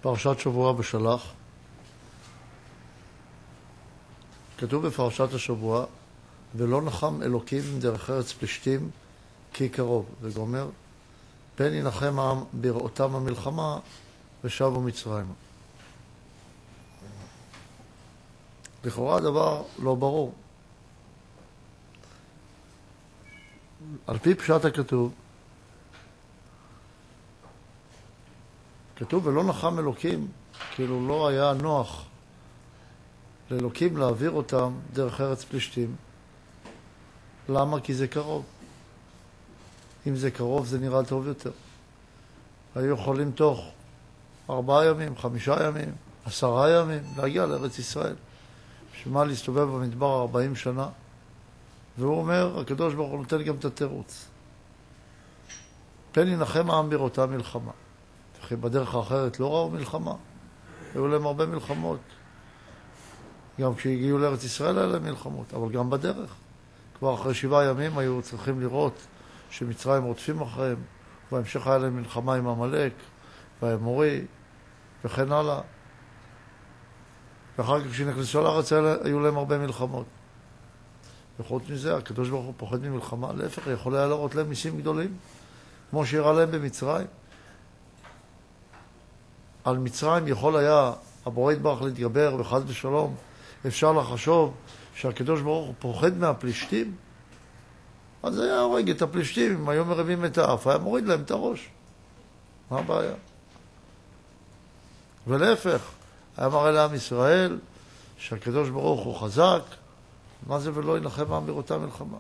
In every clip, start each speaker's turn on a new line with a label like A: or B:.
A: פרשת שבוע בשלח. כתוב בפרשת השבוע, ולא נחם אלוקים דרך ארץ פלישתים כי קרוב, וגומר, פן ינחם העם בראותם המלחמה ושבו מצרימה. לכאורה הדבר לא ברור. על פי פשט הכתוב, כתוב ולא נחם אלוקים, כאילו לא היה נוח לאלוקים להעביר אותם דרך ארץ פלישתים. למה? כי זה קרוב. אם זה קרוב זה נראה טוב יותר. היו יכולים תוך 4 ימים, 5 ימים, 10 ימים להגיע לארץ ישראל. שמה להסתובב במדבר 40 שנה. והוא אומר, הקדוש ברוך הוא נותן גם את התירוץ. פן ינחם העם בראותם מלחמה. וכי בדרך האחרת לא ראו מלחמה. היו להם הרבה מלחמות. גם כשהגיעו לארץ ישראל היה להם מלחמות, אבל גם בדרך. כבר אחרי 7 ימים היו צריכים לראות שמצרים רודפים אחריהם, ובהמשך היה להם מלחמה עם עמלק, והאמורי, וכן הלאה. ואחר כך כשנכנסו לארץ היו להם הרבה מלחמות. וחוץ מזה, הקדוש ברוך הוא פוחד ממלחמה, להפך, יכול היה להראות להם ניסים גדולים, כמו שהראה להם במצרים. על מצרים יכול היה הבורא יתברך להתגבר, וחס ושלום, אפשר לחשוב שהקדוש ברוך הוא פוחד מהפלישתים, אז היה הורג את הפלישתים, אם היו מרבים את האף, היה מוריד להם את הראש. מה הבעיה? ולהפך, היה מראה לעם ישראל שהקדוש ברוך הוא חזק, מה זה ולא ינחם העם בראותם מלחמה.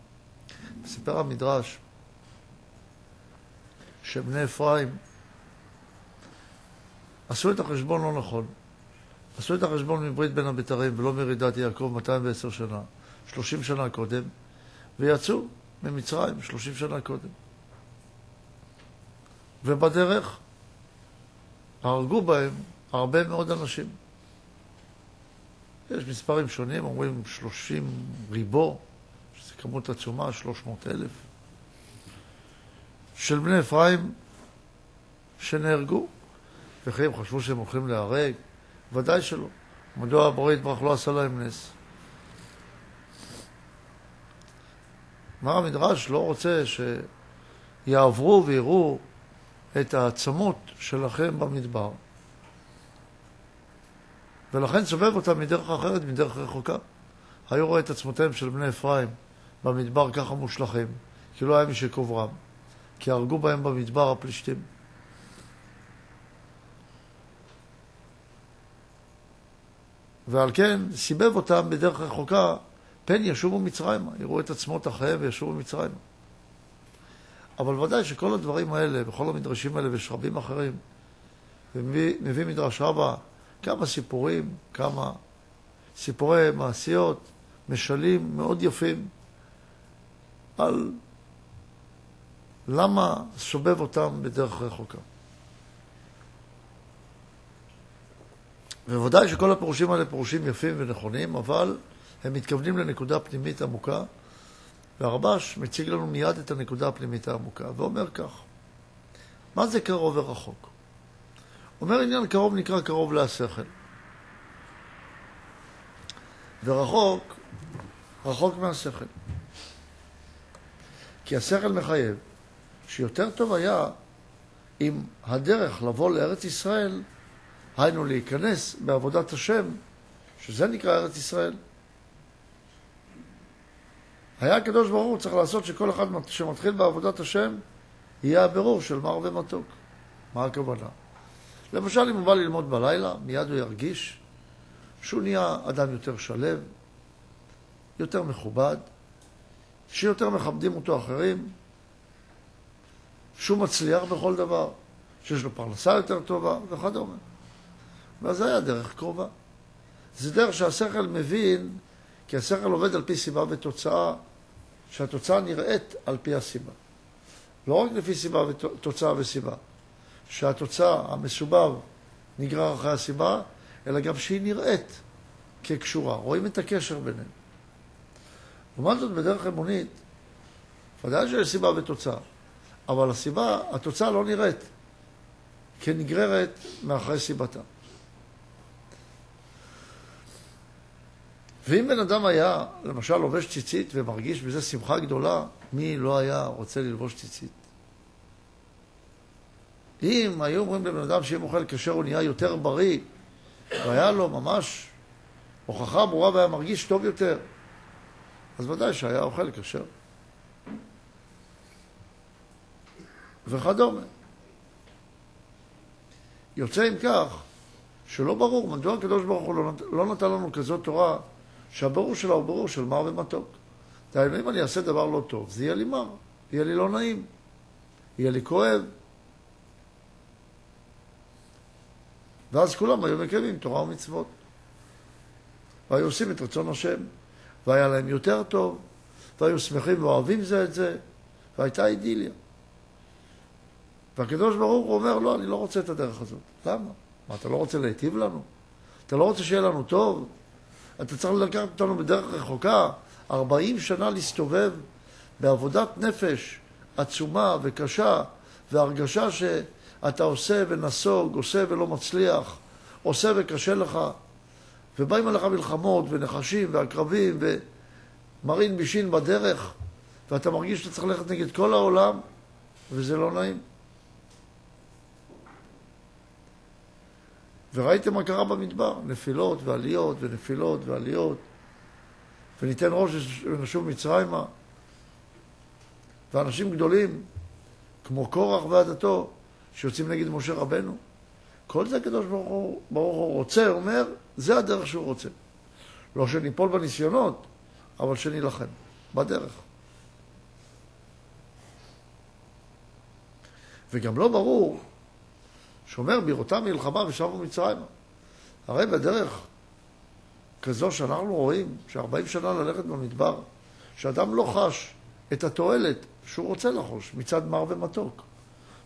A: מספר המדרש שבני אפרים עשו את החשבון לא נכון. עשו את החשבון מברית בין הבתרים ולא מרידת יעקב 210 שנה, 30 שנה קודם, ויצאו ממצרים 30 שנה קודם. ובדרך הרגו בהם הרבה מאוד אנשים. יש מספרים שונים, אומרים 30 ריבו, שזו כמות עצומה, 300,000, של בני אפרים שנהרגו. וכי הם חשבו שהם הולכים להרג? ודאי שלא. מדוע הבורא יתברך לא עשה להם נס? מה המדרש לא רוצה שיעברו ויראו את העצמות שלכם במדבר, ולכן סובב אותם מדרך אחרת, מדרך רחוקה. היו רואה את עצמותיהם של בני אפרים במדבר ככה מושלחים, כי לא היה מי שקוברם, כי הרגו בהם במדבר הפלישתים. ועל כן סיבב אותם בדרך רחוקה, פן ישובו מצרימה, יראו את עצמות אחריהם וישובו מצרימה. אבל ודאי שכל הדברים האלה, וכל המדרשים האלה ויש רבים אחרים, ומביא מדרש רבה כמה סיפורים, כמה סיפורי מעשיות, משלים מאוד יפים, על למה סובב אותם בדרך רחוקה. וודאי שכל הפירושים האלה פירושים יפים ונכונים, אבל הם מתכוונים לנקודה פנימית עמוקה, והרבש מציג לנו מיד את הנקודה הפנימית העמוקה, ואומר כך, מה זה קרוב ורחוק? אומר עניין קרוב נקרא קרוב להשכל. ורחוק, רחוק מהשכל. כי השכל מחייב שיותר טוב היה אם הדרך לבוא לארץ ישראל, היינו להיכנס בעבודת השם, שזה נקרא ארץ ישראל. היה הקדוש ברוך הוא צריך לעשות שכל אחד שמתחיל בעבודת השם, יהיה הבירור של מר ומתוק. מה הכוונה? למשל, אם הוא בא ללמוד בלילה, מיד הוא ירגיש שהוא נהיה אדם יותר שלב, יותר מכובד, שיותר מכבדים אותו אחרים, שהוא מצליח בכל דבר, שיש לו פרנסה יותר טובה וכדומה. ואז זה היה דרך קרובה. זה דרך שהשכל מבין, כי השכל עובד על פי סיבה ותוצאה, שהתוצאה נראית על פי הסיבה. לא רק לפי סיבה ותוצאה וסיבה, שהתוצאה המסובב נגרר אחרי הסיבה, אלא גם שהיא נראית כקשורה. רואים את הקשר ביניהם. לעומת זאת בדרך אמונית, ודאי שיש סיבה ותוצאה, אבל התוצאה לא נראית. כנגררת מאחרי סיבתה. ואם בן אדם היה, למשל, לובש ציצית ומרגיש בזה שמחה גדולה, מי לא היה רוצה ללבוש ציצית? אם היו אומרים לבן אדם שאם אוכל כשר הוא נהיה יותר בריא, והיה לו ממש הוכחה ברורה והיה מרגיש טוב יותר, אז ודאי שהיה אוכל כשר. וכדומה. יוצא עם כך שלא ברור, מדוע הקדוש ברוך הוא לא נתן לנו כזאת תורה שהברור שלה הוא ברור של מר ומתוק. דהיינו, אם אני אעשה דבר לא טוב, זה יהיה לי מר, יהיה לי לא נעים, יהיה לי כואב. ואז כולם היו מקיימים תורה ומצוות. והיו עושים את רצון השם, והיה להם יותר טוב, והיו שמחים ואוהבים זה את זה, והייתה אידיליה. והקדוש ברוך הוא אומר, לא, אני לא רוצה את הדרך הזאת. למה? מה, אתה לא רוצה להיטיב לנו? אתה לא רוצה שיהיה לנו טוב? אתה צריך לקחת אותנו בדרך רחוקה, 40 שנה להסתובב בעבודת נפש עצומה וקשה, והרגשה שאתה עושה ונסוג, עושה ולא מצליח, עושה וקשה לך, ובאים עליך מלחמות ונחשים ועקרבים ומרין בישין בדרך, ואתה מרגיש שאתה צריך ללכת נגד כל העולם, וזה לא נעים. וראיתם מה קרה במדבר, נפילות ועליות ונפילות ועליות, וניתן ראש ונשוב מצרימה, ואנשים גדולים, כמו קורח ועדתו, שיוצאים נגד משה רבנו. כל זה הקדוש ברוך הוא רוצה, אומר, זה הדרך שהוא רוצה. לא שניפול בניסיונות, אבל שנילחם בדרך. וגם לא ברור שאומר בראותם מלחמה ושבו מצרימה. הרי בדרך כזו שאנחנו רואים ש40 שנה ללכת במדבר, שאדם לא חש את התועלת שהוא רוצה לחוש מצד מר ומתוק,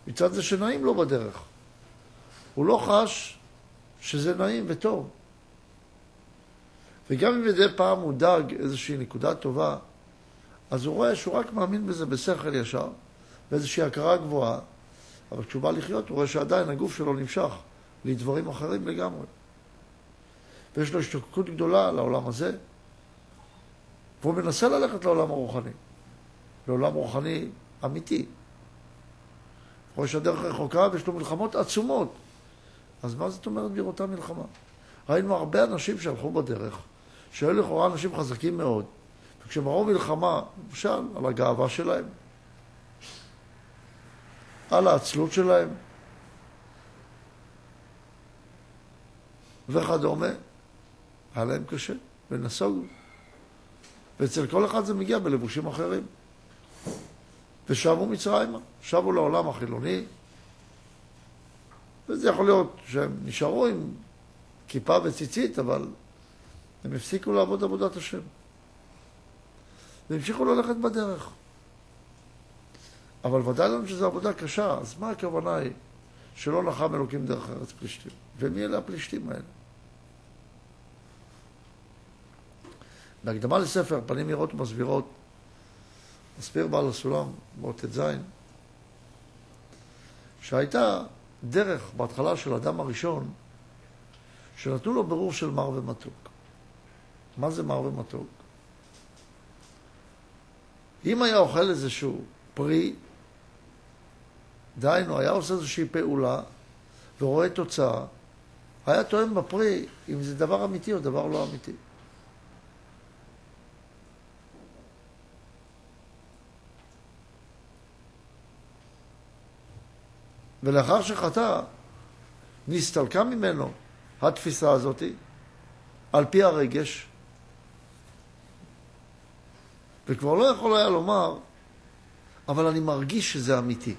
A: מצד זה שנעים לו בדרך. הוא לא חש שזה נעים וטוב. וגם אם מדי פעם הוא דג איזושהי נקודה טובה, אז הוא רואה שהוא רק מאמין בזה בשכל ישר, באיזושהי הכרה גבוהה, אבל כשהוא בא לחיות, הוא רואה שעדיין הגוף שלו נמשך לדברים אחרים לגמרי. ויש לו השתוקקות גדולה לעולם הזה, והוא מנסה ללכת לעולם הרוחני, לעולם רוחני אמיתי. הוא רואה שהדרך רחוקה ויש לו מלחמות עצומות. אז מה זאת אומרת בראותם מלחמה? ראינו הרבה אנשים שהלכו בדרך, שהיו לכאורה אנשים חזקים מאוד, וכשהם ראו מלחמה, למשל, על הגאווה שלהם, על העצלות שלהם, וכדומה, היה להם קשה, ונסוגו. ואצל כל אחד זה מגיע בלבושים אחרים. ושבו מצרימה, שבו לעולם החילוני, וזה יכול להיות שהם נשארו עם כיפה וציצית, אבל הם הפסיקו לעבוד עבודת השם. והמשיכו ללכת בדרך. אבל ודאי לנו שזו עבודה קשה, אז מה הכוונה היא שלא נחם אלוקים דרך ארץ פלישתים? ומי אלה הפלישתים האלה? בהקדמה לספר פנים יראות ומסבירות, מסביר בעל הסולם, באות ט"ז, שהייתה דרך בהתחלה של אדם הראשון, שנתנו לו ברור של מר ומתוק. מה זה מר ומתוק? אם היה אוכל איזשהו פרי, דהיינו, היה עושה איזושהי פעולה ורואה תוצאה, היה טועם בפרי אם זה דבר אמיתי או דבר לא אמיתי. ולאחר שחטא, נסתלקה ממנו התפיסה הזאת על פי הרגש, וכבר לא יכול היה לומר, אבל אני מרגיש שזה אמיתי.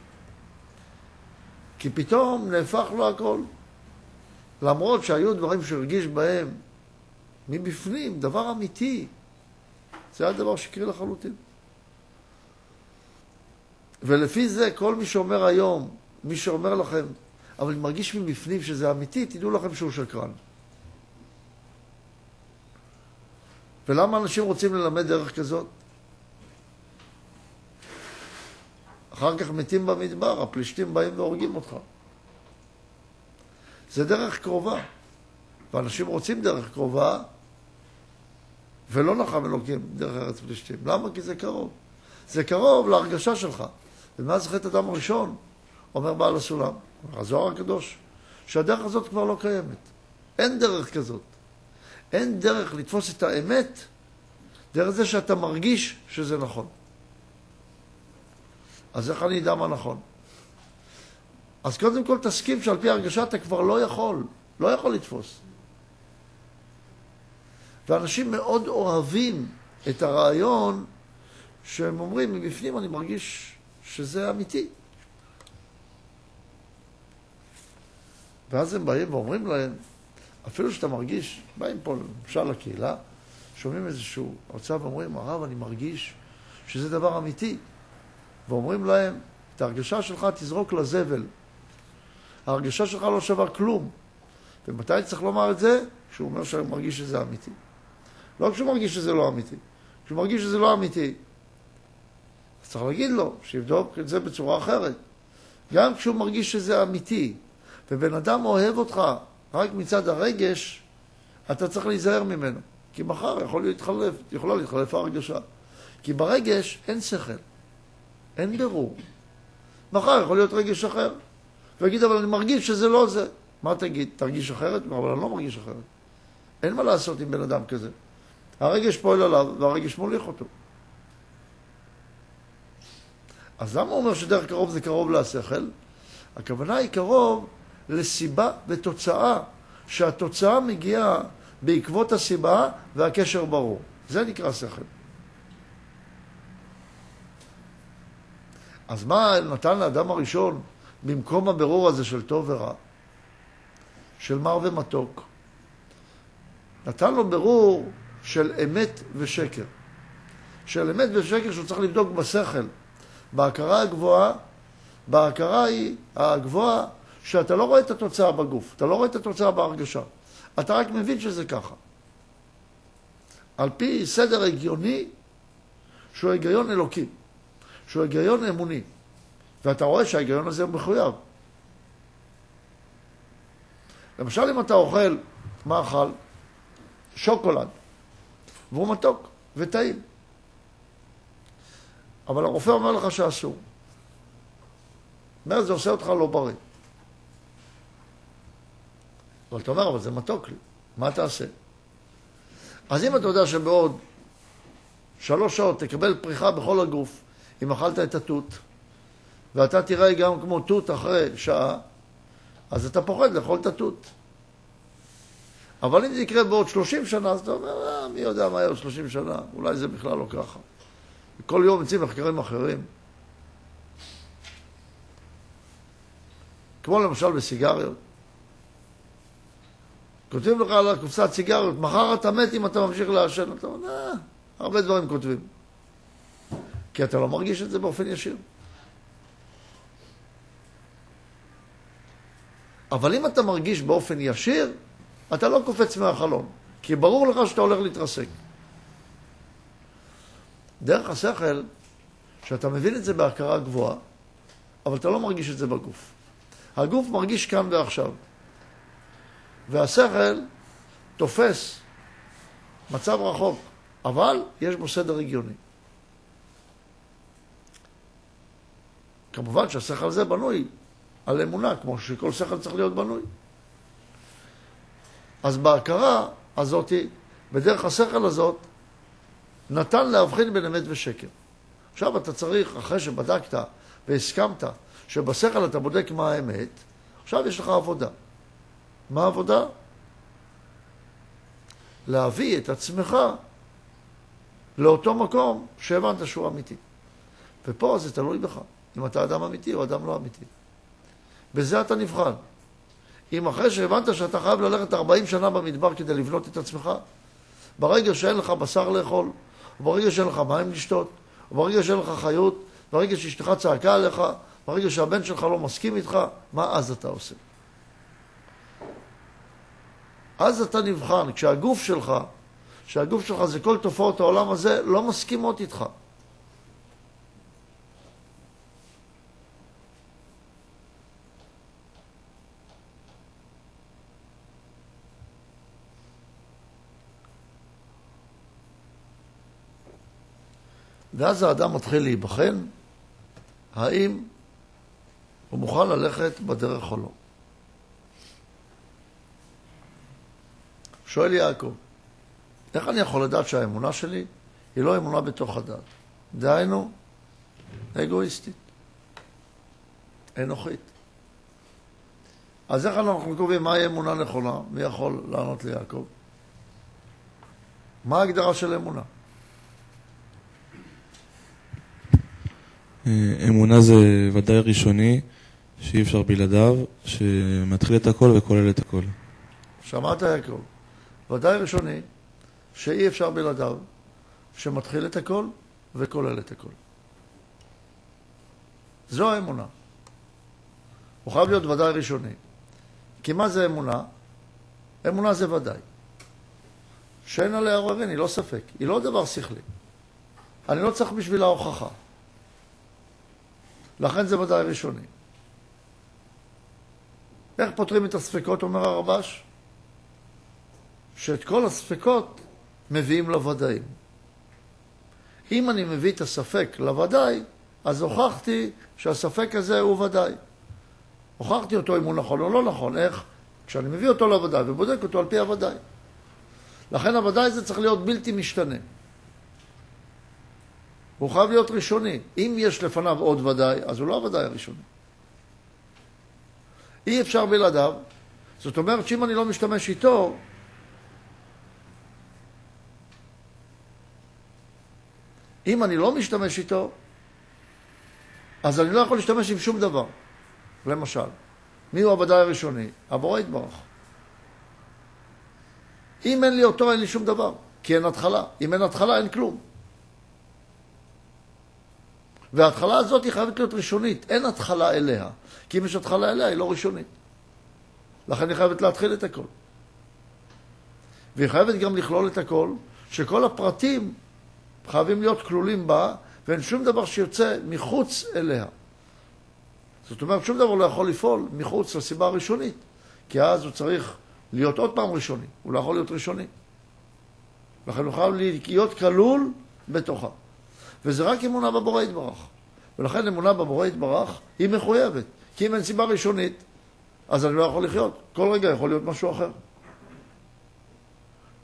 A: כי פתאום נהפך לו הכל. למרות שהיו דברים שהרגיש בהם מבפנים, דבר אמיתי. זה היה דבר שקרי לחלוטין. ולפי זה, כל מי שאומר היום, מי שאומר לכם, אבל אני מרגיש מבפנים שזה אמיתי, תדעו לכם שהוא שקרן. ולמה אנשים רוצים ללמד דרך כזאת? אחר כך מתים במדבר, הפלישתים באים והורגים אותך. זה דרך קרובה. ואנשים רוצים דרך קרובה, ולא נחם אלוקים דרך ארץ פלישתים. למה? כי זה קרוב. זה קרוב להרגשה שלך. ומאז חטא אדם הראשון, אומר בעל הסולם, הזוהר הקדוש, שהדרך הזאת כבר לא קיימת. אין דרך כזאת. אין דרך לתפוס את האמת, דרך זה שאתה מרגיש שזה נכון. אז איך אני אדע מה נכון? אז קודם כל תסכים שעל פי הרגשה אתה כבר לא יכול לתפוס. ואנשים מאוד אוהבים את הרעיון שהם אומרים, מבפנים אני מרגיש שזה אמיתי. ואז הם באים ואומרים להם, אפילו שאתה מרגיש, באים פה למשל לקהילה, שומעים איזשהו הרצאה ואומרים, הרב, אני מרגיש שזה דבר אמיתי. ואומרים להם, את ההרגשה שלך תזרוק לזבל. ההרגשה שלך לא שווה כלום. ומתי צריך לומר את זה? כשהוא אומר שהוא מרגיש שזה אמיתי. לא כשהוא מרגיש שזה לא אמיתי. כשהוא מרגיש שזה לא אמיתי, אז צריך להגיד לו, שיבדוק את זה בצורה אחרת. גם כשהוא מרגיש שזה אמיתי, ובן אדם אוהב אותך רק מצד הרגש, אתה צריך להיזהר ממנו. כי מחר יכולה להתחלף ההרגשה. כי ברגש אין שכל, אין ברור. מחר יכול להיות רגש אחר. ויגיד, אבל אני מרגיש שזה לא זה. מה תגיד? תרגיש אחרת? אבל אני לא מרגיש אחרת. אין מה לעשות עם בן אדם כזה. הרגש פועל עליו, והרגש מוליך אותו. אז למה הוא אומר שדרך קרוב זה קרוב לשכל? הכוונה היא קרוב לסיבה ותוצאה, שהתוצאה מגיעה בעקבות הסיבה והקשר ברור. זה נקרא שכל. אז מה נתן לאדם הראשון במקום הבירור הזה של טוב ורע, של מר ומתוק? נתן לו ברור של אמת ושקר. של אמת ושקר שהוא צריך לבדוק בשכל. בהכרה הגבוהה, בהכרה היא הגבוהה שאתה לא רואה את התוצאה בגוף, אתה לא רואה את התוצאה בהרגשה. אתה רק מבין שזה ככה. על פי סדר הגיוני, שהוא היגיון אלוקי, שהוא היגיון אמוני. ואתה רואה שההיגיון הזה הוא מחויב. למשל, אם אתה אוכל מאכל, שוקולד, והוא מתוק וטעים. אבל הרופא אומר לך שאסור. אומר, זה עושה אותך לא בריא. אבל אתה אומר, אבל זה מתוק לי. מה תעשה? אז אם אתה יודע שבעוד 3 שעות תקבל פריחה בכל הגוף, אם אכלת את התות, ואתה תראה גם כמו תות אחרי שעה, אז אתה פוחד לאכול את התות. אבל אם זה יקרה בעוד 30 שנה, אז אתה אומר, מי יודע מה יהיה עוד 30 שנה? אולי זה בכלל לא ככה. כל יום יוצאים מחקרים אחרים. כמו למשל בסיגריות. כותבים לך על קופסת סיגריות, מחר אתה מת אם אתה ממשיך לעשן. אתה אומר, הרבה דברים כותבים. כי אתה לא מרגיש את זה באופן ישיר. אבל אם אתה מרגיש באופן ישיר, אתה לא קופץ מהחלון. כי ברור לך שאתה הולך להתרסק. דרך השכל, שאתה מבין את זה בהכרה גבוהה, אבל אתה לא מרגיש את זה בגוף. הגוף מרגיש כאן ועכשיו. והשכל תופס מצב רחוק, אבל יש בו סדר הגיוני. כמובן שהשכל הזה בנוי על אמונה, כמו שכל שכל צריך להיות בנוי. אז בהכרה הזאת, בדרך השכל הזאת, נתן להבחין בין אמת ושקר. עכשיו אתה צריך, אחרי שבדקת והסכמת שבשכל אתה בודק מה האמת, עכשיו יש לך עבודה. מה העבודה? להביא את עצמך לאותו מקום שהבנת שהוא אמיתי. ופה זה תלוי בך, אם אתה אדם אמיתי או אדם לא אמיתי. בזה אתה נבחן. אם אחרי שהבנת שאתה חייב ללכת 40 שנה במדבר כדי לבנות את עצמך, ברגע שאין לך בשר לאכול, וברגע שאין לך מים לשתות, וברגע שאין לך חיות, ברגע שאשתך צעקה עליך, ברגע שהבן שלך לא מסכים איתך, מה אז אתה עושה? אז אתה נבחן, כשהגוף שלך זה כל תופעות העולם הזה, לא מסכימות איתך. ואז האדם מתחיל להיבחן, האם הוא מוכן ללכת בדרך או לא. שואל יעקב, איך אני יכול לדעת שהאמונה שלי היא לא אמונה בתוך הדעת? דהיינו, אגואיסטית, אנוכית. אז איך אנחנו קובעים מהי אמונה נכונה? מי יכול לענות ליעקב? מה ההגדרה של אמונה?
B: אמונה זה ודאי ראשוני, שאי אפשר בלעדיו, שמתחיל את הכל וכולל את הכל.
A: שמעת יעקב? ודאי ראשוני, שאי אפשר בלעדיו, שמתחיל את הכל וכולל את הכל. זו האמונה. הוא חייב להיות ודאי ראשוני. כי מה זה אמונה? אמונה זה ודאי. שאין עליה עוררין, היא לא ספק. היא לא דבר שכלי. אני לא צריך בשביל ההוכחה. לכן זה ודאי ראשוני. איך פותרים את הספקות, אומר הרבש? שאת כל הספקות מביאים לוודאים. אם אני מביא את הספק לוודאי, אז הוכחתי שהספק הזה הוא ודאי. הוכחתי אותו אם הוא נכון או לא נכון. איך? כשאני מביא אותו לוודאי ובודק אותו על פי הוודאי. לכן הוודאי זה צריך להיות בלתי משתנה. הוא חייב להיות ראשוני. אם יש לפניו עוד ודאי, אז הוא לא הוודאי הראשוני. אי אפשר בלעדיו. זאת אומרת שאם אני לא משתמש איתו, אם אני לא משתמש איתו, אז אני לא יכול להשתמש עם שום דבר. למשל, מי הוא הוודאי הראשוני? הבורא יתברך. אם אין לי אותו, אין לי שום דבר, כי אין התחלה. אם אין התחלה, אין כלום. וההתחלה הזאת היא חייבת להיות ראשונית. אין התחלה אליה. כי אם יש התחלה אליה, היא לא ראשונית. לכן היא חייבת להתחיל את הכל. והיא חייבת גם לכלול את הכל, שכל הפרטים חייבים להיות כלולים בה, ואין שום דבר שיוצא מחוץ אליה. זאת אומרת, שום דבר לא יכול לפעול מחוץ לסיבה הראשונית, כי אז הוא צריך להיות עוד פעם ראשוני. הוא לא יכול להיות ראשוני. לכן הוא חייב להיות כלול בתוכה. וזה רק אמונה בבורא יתברך. ולכן אמונה בבורא יתברך היא מחויבת. כי אם אין סיבה ראשונית, אז אני לא יכול לחיות. כל רגע יכול להיות משהו אחר.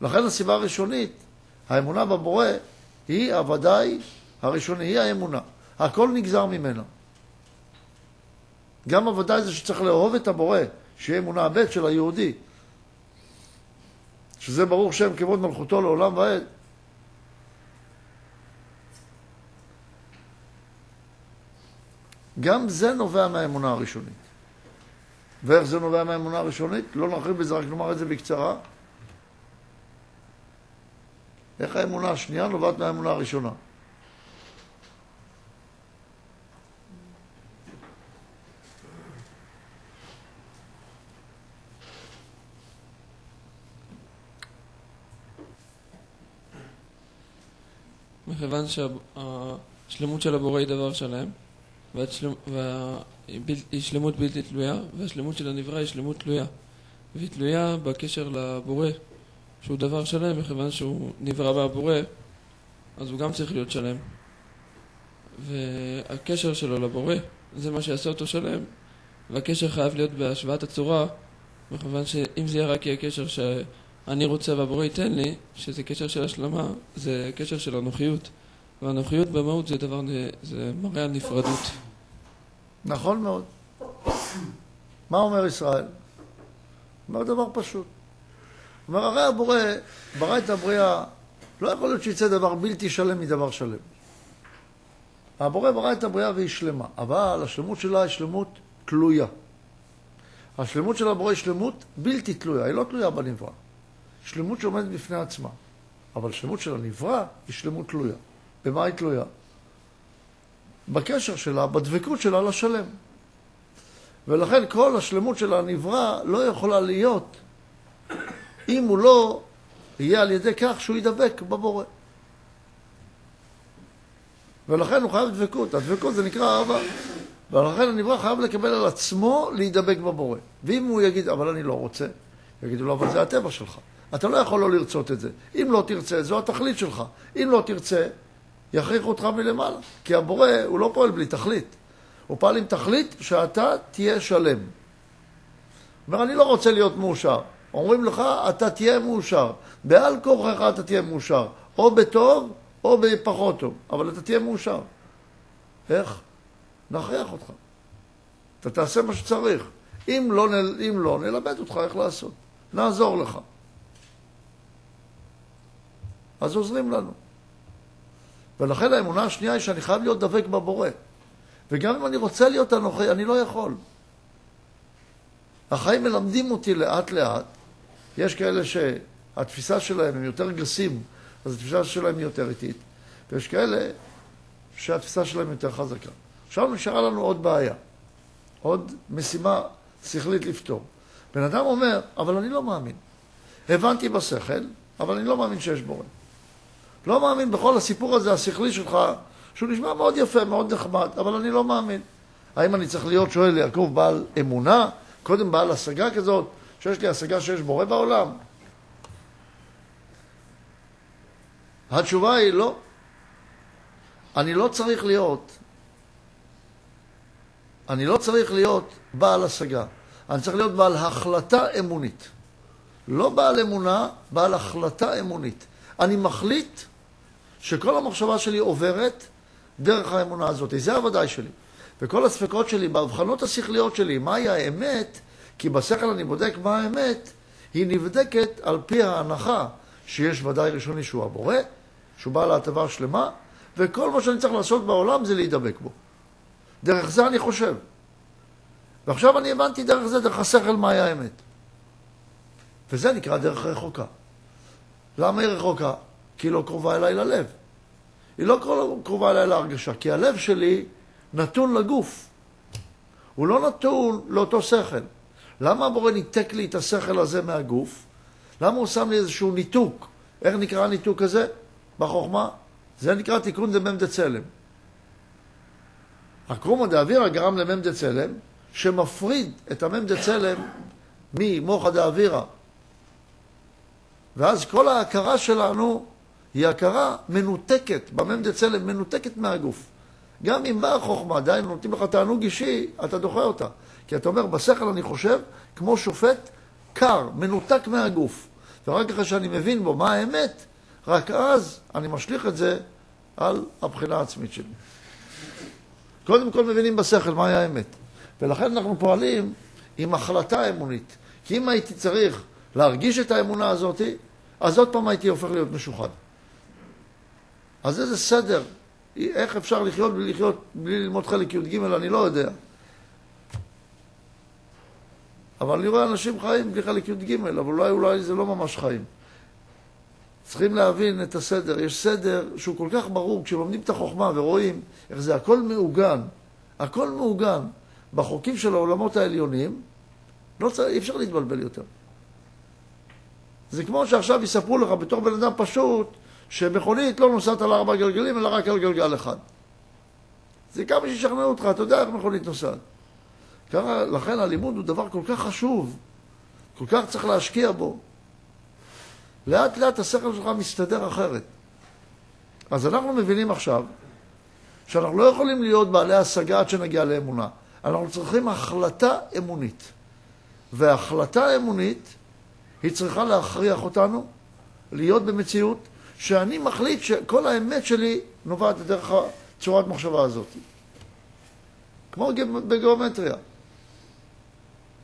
A: לכן הסיבה הראשונית, האמונה בבורא, היא הוודאי הראשוני, היא האמונה. הכל נגזר ממנה. גם הוודאי זה שצריך לאהוב את הבורא, שיהיה אמונה הבית של היהודי. שזה ברור שם כבוד מלכותו לעולם ועד. גם זה נובע מהאמונה הראשונית. ואיך זה נובע מהאמונה הראשונית? לא נרחיב בזה, רק נאמר את זה בקצרה. איך האמונה השנייה נובעת מהאמונה הראשונה?
C: מכיוון שהשלמות של הבורא היא דבר שלם, והיא שלמות בלתי תלויה, והשלמות של הנברא היא שלמות תלויה. והיא תלויה בקשר לבורא, שהוא דבר שלם, מכיוון שהוא נברא מהבורא, אז הוא גם צריך להיות שלם. והקשר שלו לבורא, זה מה שיעשה אותו שלם, והקשר חייב להיות בהשוואת הצורה, מכיוון שאם זה רק יהיה קשר שאני רוצה והבורא ייתן לי, שזה קשר של השלמה, זה קשר של אנוכיות. והאנוכיות במהות זה מראה על נפרדות.
A: נכון מאוד. מה אומר ישראל? אומר דבר פשוט. אומר, הרי הבורא ברא את הבריאה, לא יכול להיות שיצא דבר בלתי שלם מדבר שלם. הבורא ברא את הבריאה והיא שלמה, אבל השלמות שלה היא שלמות תלויה. השלמות של הבורא היא שלמות בלתי תלויה, היא לא תלויה בנברא. שלמות שעומדת בפני עצמה. אבל השלמות של הנברא היא שלמות תלויה. במה היא תלויה? בקשר שלה, בדבקות שלה לשלם. ולכן כל השלמות של הנברא לא יכולה להיות אם הוא לא יהיה על ידי כך שהוא ידבק בבורא. ולכן הוא חייב דבקות. הדבקות זה נקרא אהבה. ולכן הנברא חייב לקבל על עצמו להידבק בבורא. ואם הוא יגיד, אבל אני לא רוצה, יגידו לו, אבל זה הטבע שלך. אתה לא יכול לא לרצות את זה. אם לא תרצה, זו התכלית שלך. אם לא תרצה, יכריח אותך מלמעלה. כי הבורא הוא לא פועל בלי תכלית. הוא פעל עם תכלית שאתה תהיה שלם. אומר, אני לא רוצה להיות מאושר. אומרים לך, אתה תהיה מאושר. בעל כורחך אתה תהיה מאושר. או בטוב, או בפחות טוב. אבל אתה תהיה מאושר. איך? נכריח אותך. אתה תעשה מה שצריך. אם לא, נלמד אותך איך לעשות. נעזור לך. אז עוזרים לנו. ולכן האמונה השנייה היא שאני חייב להיות דבק בבורא. וגם אם אני רוצה להיות אנוכי, אני לא יכול. החיים מלמדים אותי לאט לאט. יש כאלה שהתפיסה שלהם הם יותר גסים, אז התפיסה שלהם היא יותר איטית. ויש כאלה שהתפיסה שלהם יותר חזקה. עכשיו נשארה לנו עוד בעיה. עוד משימה שכלית לפתור. בן אדם אומר, אבל אני לא מאמין. הבנתי בשכל, אבל אני לא מאמין שיש בורא. לא מאמין בכל הסיפור הזה, השכלי שלך, שהוא נשמע מאוד יפה, מאוד נחמד, אבל אני לא מאמין. האם אני צריך להיות, שואל יעקב, בעל אמונה, קודם בעל השגה כזאת, שיש לי השגה שיש בורא בעולם? התשובה היא לא. אני לא צריך להיות בעל השגה. אני צריך להיות בעל החלטה אמונית. לא בעל אמונה, בעל החלטה אמונית. אני מחליט שכל המחשבה שלי עוברת דרך האמונה הזאת. זה הוודאי שלי. וכל הספקות שלי, בהבחנות השכליות שלי, מהי האמת, כי בשכל אני בודק מה האמת, היא נבדקת על פי ההנחה שיש ודאי ראשוני שהוא הבורא, שהוא בעל ההטבה שלמה, וכל מה שאני צריך לעשות בעולם זה להידבק בו. דרך זה אני חושב. ועכשיו אני הבנתי דרך זה, דרך השכל, מהי האמת. וזה נקרא דרך רחוקה. למה היא רחוקה? כי היא לא קרובה אליי ללב. היא לא קרובה אליי להרגשה, כי הלב שלי נתון לגוף. הוא לא נתון לאותו שכל. למה הבורא ניתק לי את השכל הזה מהגוף? למה הוא שם לי איזשהו ניתוק? איך נקרא הניתוק הזה? בחוכמה? זה נקרא תיקון דמם דצלם. הקרומו דאווירא גרם למם דצלם, שמפריד את המם דצלם ממוחא דאווירא. ואז כל ההכרה שלנו היא הכרה מנותקת, במם דצלם מנותקת מהגוף. גם אם באה החוכמה, עדיין נותנים לך תענוג אישי, אתה דוחה אותה. כי אתה אומר, בשכל אני חושב, כמו שופט קר, מנותק מהגוף. ורק אחרי שאני מבין בו מה האמת, רק אז אני משליך את זה על הבחינה העצמית שלי. קודם כל מבינים בשכל מהי האמת. ולכן אנחנו פועלים עם החלטה אמונית. כי אם הייתי צריך להרגיש את האמונה הזאת, אז עוד פעם הייתי הופך להיות משוחד. אז איזה סדר? איך אפשר לחיות בלי ללמוד חלק י"ג? אני לא יודע. אבל אני רואה אנשים חיים בלי חלק י"ג, אבל אולי זה לא ממש חיים. צריכים להבין את הסדר. יש סדר שהוא כל כך ברור, כשלומדים את החוכמה ורואים איך זה הכל מעוגן, הכל מעוגן בחוקים של העולמות העליונים, אי אפשר להתבלבל יותר. זה כמו שעכשיו יספרו לך בתור בן אדם פשוט, שמכונית לא נוסעת על 4 גלגלים, אלא רק על גלגל אחד. זה כמה שישכנעו אותך, אתה יודע איך מכונית נוסעת. ככה, לכן הלימוד הוא דבר כל כך חשוב, כל כך צריך להשקיע בו. לאט לאט השכל שלך מסתדר אחרת. אז אנחנו מבינים עכשיו, שאנחנו לא יכולים להיות בעלי השגה עד שנגיע לאמונה. אנחנו צריכים החלטה אמונית. וההחלטה אמונית, היא צריכה להכריח אותנו להיות במציאות שאני מחליט שכל האמת שלי נובעת דרך צורת מחשבה הזאת. כמו בגיאומטריה.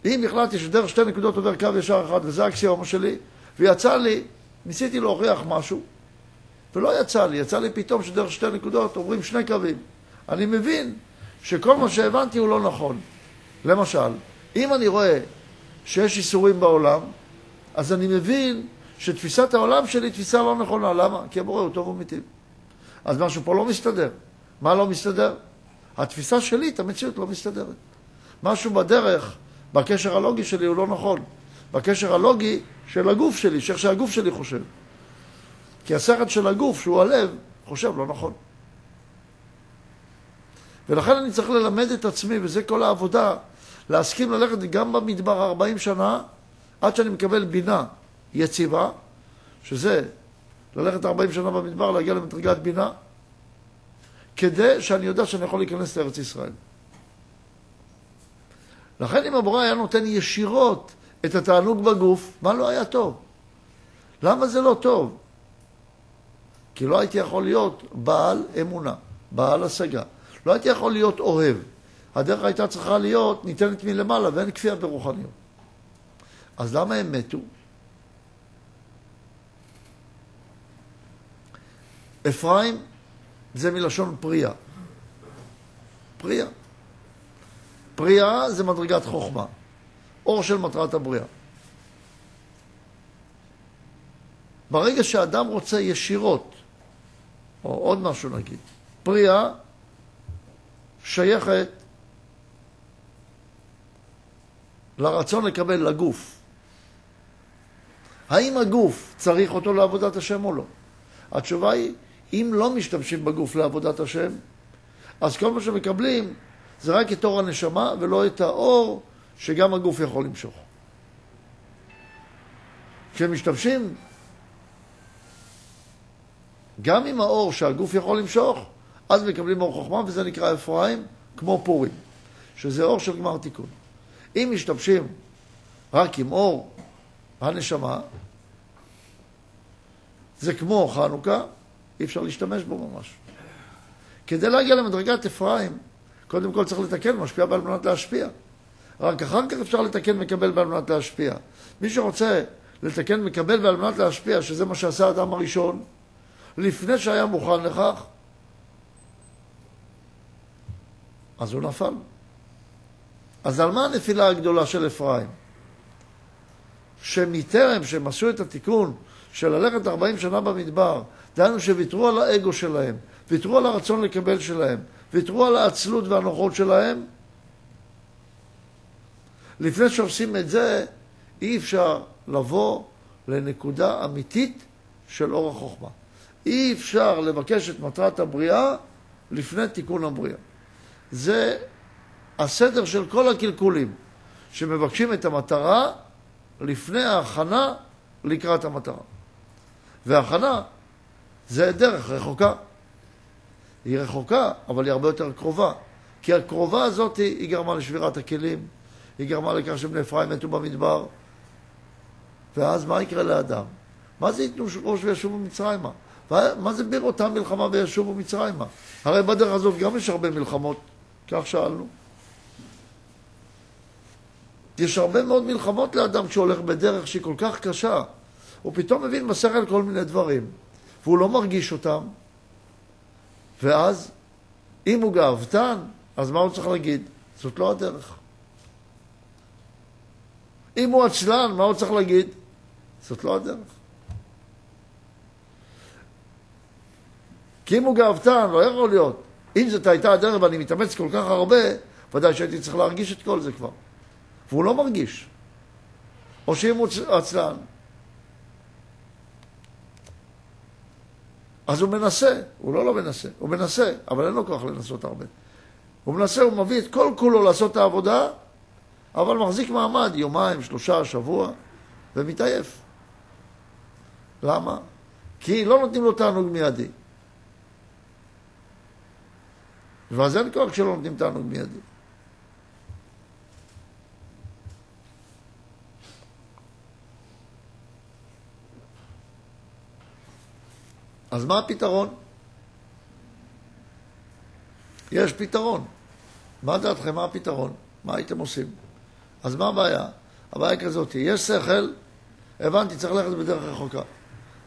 A: אם החלטתי שדרך 2 נקודות עובר קו ישר אחד, וזה האקסיומה שלי, ויצא לי, ניסיתי להוכיח משהו, ולא יצא לי, יצא לי פתאום שדרך 2 נקודות עוברים 2 קווים. אני מבין שכל מה שהבנתי הוא לא נכון. למשל, אם אני רואה שיש איסורים בעולם, אז אני מבין שתפיסת העולם שלי היא תפיסה לא נכונה. למה? כי הבורא הוא טוב ומיטיב. אז משהו פה לא מסתדר. מה לא מסתדר? התפיסה שלי, את המציאות לא מסתדרת. משהו בדרך, בקשר הלוגי שלי הוא לא נכון. בקשר הלוגי של הגוף שלי, שאיך שהגוף שלי חושב. כי השכל של הגוף, שהוא הלב, חושב לא נכון. ולכן אני צריך ללמד את עצמי, וזה כל העבודה, להסכים ללכת גם במדבר 40 שנה, עד שאני מקבל בינה יציבה, שזה ללכת 40 שנה במדבר, להגיע למדרגת בינה, כדי שאני יודע שאני יכול להיכנס לארץ ישראל. לכן אם הבורא היה נותן ישירות את התענוג בגוף, מה לא היה טוב? למה זה לא טוב? כי לא הייתי יכול להיות בעל אמונה, בעל השגה. לא הייתי יכול להיות אוהב. הדרך הייתה צריכה להיות ניתנת מלמעלה, ואין כפייה ברוחניות. אז למה הם מתו? אפרים זה מלשון פריה. פריה. פריה זה מדרגת חוכמה. אור של מטרת הבריאה. ברגע שאדם רוצה ישירות, או עוד משהו נגיד, פריה שייכת לרצון לקבל לגוף. האם הגוף צריך אותו לעבודת השם או לא? התשובה היא, אם לא משתמשים בגוף לעבודת השם, אז כל מה שמקבלים זה רק את אור הנשמה ולא את האור שגם הגוף יכול למשוך. כשמשתמשים גם עם האור שהגוף יכול למשוך, אז מקבלים אור חוכמה, וזה נקרא אפרים, כמו פורים, שזה אור של גמר תיקון. אם משתמשים רק עם אור הנשמה, זה כמו חנוכה, אי אפשר להשתמש בו ממש. כדי להגיע למדרגת אפרים, קודם כל צריך לתקן, משפיע בעל מנת להשפיע. רק אחר כך אפשר לתקן, מקבל בעל מנת להשפיע. מי שרוצה לתקן, מקבל בעל מנת להשפיע, שזה מה שעשה האדם הראשון, לפני שהיה מוכן לכך, אז הוא נפל. אז על מה הנפילה הגדולה של אפרים? שמטרם שהם עשו את התיקון של ללכת 40 שנה במדבר, דהיינו שוויתרו על האגו שלהם, ויתרו על הרצון לקבל שלהם, ויתרו על העצלות והנוחות שלהם, לפני שעושים את זה, אי אפשר לבוא לנקודה אמיתית של אור החוכמה. אי אפשר לבקש את מטרת הבריאה לפני תיקון הבריאה. זה הסדר של כל הקלקולים, שמבקשים את המטרה לפני ההכנה לקראת המטרה. וההכנה זה דרך רחוקה. היא רחוקה, אבל היא הרבה יותר קרובה. כי הקרובה הזאת היא גרמה לשבירת הכלים, היא גרמה לכך שבני אפרים מתו במדבר. ואז מה יקרה לאדם? מה זה יתנו ראש וישובו מצרימה? מה זה בראותם מלחמה וישובו מצרימה? הרי בדרך הזאת גם יש הרבה מלחמות, כך שאלנו. יש הרבה מאוד מלחמות לאדם שהולך בדרך שהיא כל כך קשה. הוא פתאום מבין בשכל כל מיני דברים, והוא לא מרגיש אותם. ואז, אם הוא גאוותן, אז מה הוא צריך להגיד? זאת לא הדרך. אם הוא עצלן, מה הוא צריך להגיד? זאת לא הדרך. כי אם הוא גאוותן, לא יכול להיות. אם זאת הייתה הדרך ואני מתאמץ כל כך הרבה, ודאי שהייתי צריך להרגיש את כל זה כבר. והוא לא מרגיש. או שאם הוא עצלן, אז הוא מנסה. הוא לא מנסה. הוא מנסה, אבל אין לו כוח לנסות הרבה. הוא מנסה, הוא מביא את כל כולו לעשות את העבודה, אבל מחזיק מעמד יומיים, 3 שבוע, ומתעייף. למה? כי לא נותנים לו תענוג מיידי. ואז אין כוח שלא נותנים תענוג מיידי. אז מה הפתרון? יש פתרון. מה דעתכם? מה הפתרון? מה הייתם עושים? אז מה הבעיה? הבעיה כזאת, יש שכל, הבנתי, צריך ללכת בדרך רחוקה.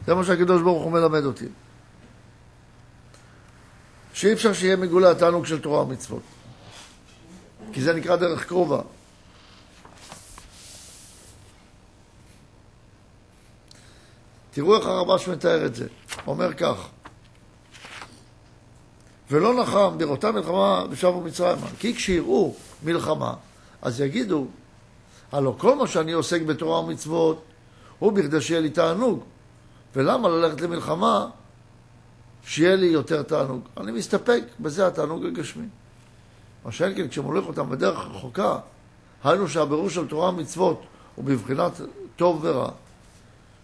A: זה מה שהקדוש ברוך הוא מלמד אותי. שאי אפשר שיהיה מגולה התענוג של תורה ומצוות. כי זה נקרא דרך קרובה. תראו איך הרב"ש מתאר את זה. אומר כך, ולא נחם בראותה מלחמה ושבו מצרימה. כי כשיראו מלחמה, אז יגידו, הלא כל מה שאני עוסק בתורה ומצוות, הוא בכדי שיהיה לי תענוג. ולמה ללכת למלחמה שיהיה לי יותר תענוג? אני מסתפק בזה התענוג הגשמי. מה שאין כן, כשמוליך אותם בדרך רחוקה, היינו שהבירור של תורה ומצוות הוא בבחינת טוב ורע.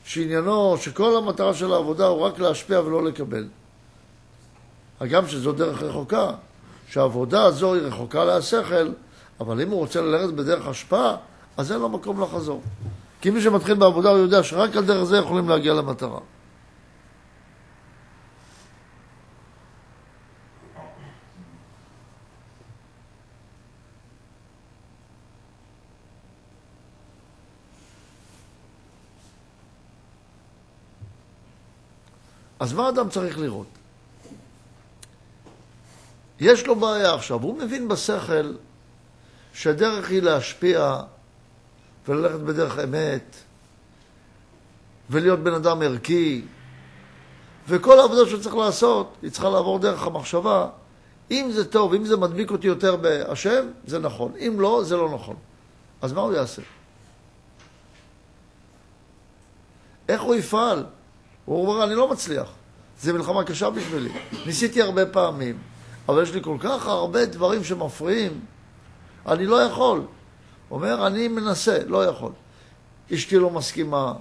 A: שעניינו, שכל המטרה של העבודה הוא רק להשפיע ולא לקבל. הגם שזו דרך רחוקה, שהעבודה הזו היא רחוקה להשכל, אבל אם הוא רוצה ללכת בדרך השפעה, אז אין לו מקום לחזור. כי מי שמתחיל בעבודה הוא יודע שרק על דרך זה יכולים להגיע למטרה. אז מה אדם צריך לראות? יש לו בעיה עכשיו, הוא מבין בשכל שהדרך היא להשפיע וללכת בדרך אמת ולהיות בן אדם ערכי, וכל העבודה שצריך לעשות היא צריכה לעבור דרך המחשבה. אם זה טוב, אם זה מדביק אותי יותר בהשם, זה נכון. אם לא, זה לא נכון. אז מה הוא יעשה? איך הוא יפעל? הוא אומר, אני לא מצליח. זה מלחמה קשה בשבילי. ניסיתי הרבה פעמים, אבל יש לי כל כך הרבה דברים שמפריעים. אני לא יכול. הוא אומר, אני מנסה, לא יכול. אשתי לא מסכימה.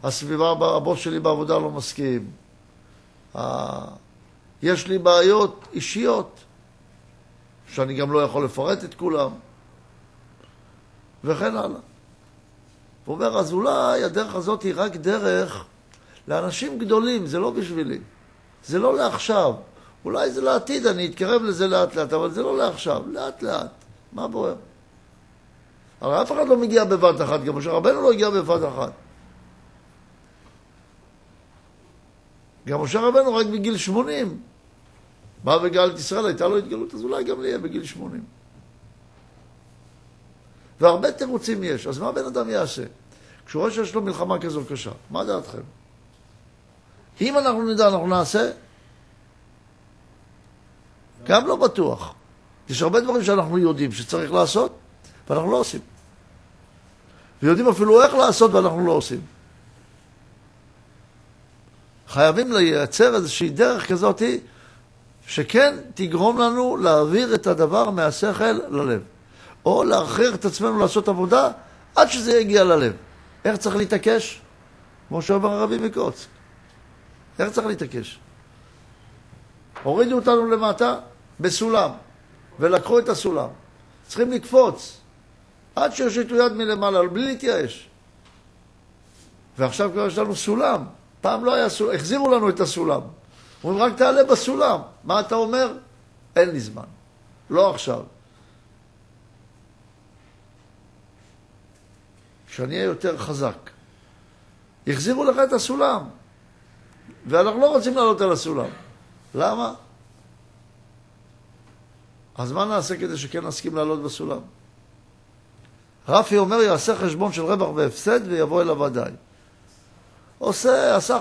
A: הסביבה, הבוס שלי בעבודה לא מסכים. יש לי בעיות אישיות, שאני גם לא יכול לפרט את כולם. וכן הלאה. הוא אומר, אז אולי הדרך הזאת היא רק דרך לאנשים גדולים, זה לא בשבילי. זה לא לעכשיו. אולי זה לעתיד, אני אתקרב לזה לאט לאט, אבל זה לא לעכשיו, לאט לאט. מה בוער? הרי אף אחד לא מגיע בבת אחת, גם משה רבנו לא הגיע בבת אחת. גם משה רבנו רק בגיל 80. בא וגאל את ישראל, הייתה לו התגלות, אז אולי גם יהיה בגיל 80. והרבה תירוצים יש, אז מה בן אדם יעשה? כשהוא רואה שיש לו מלחמה כזו קשה, מה דעתכם? אם אנחנו נדע, אנחנו נעשה? גם לא בטוח. יש הרבה דברים שאנחנו יודעים שצריך לעשות, ואנחנו לא עושים. ויודעים אפילו איך לעשות, ואנחנו לא עושים. חייבים לייצר איזושהי דרך כזאת, שכן תגרום לנו להעביר את הדבר מהשכל ללב. או להכריח את עצמנו לעשות עבודה, עד שזה יגיע ללב. איך צריך להתעקש? כמו שאומר הרבי מקוצק. איך צריך להתעקש? הורידו אותנו למטה בסולם, ולקחו את הסולם. צריכים לקפוץ, עד שיושיטו יד מלמעלה, בלי להתייאש. ועכשיו כבר יש לנו סולם. פעם לא היה סולם, החזירו לנו את הסולם. אומרים, רק תעלה בסולם. מה אתה אומר? אין לי זמן. לא עכשיו. שאני אהיה יותר חזק. החזירו לך את הסולם. ואנחנו לא רוצים לעלות על הסולם. למה? אז מה נעשה כדי שכן נסכים לעלות בסולם? רפי אומר, יעשה חשבון של רווח והפסד ויבוא אליו ודאי. עשה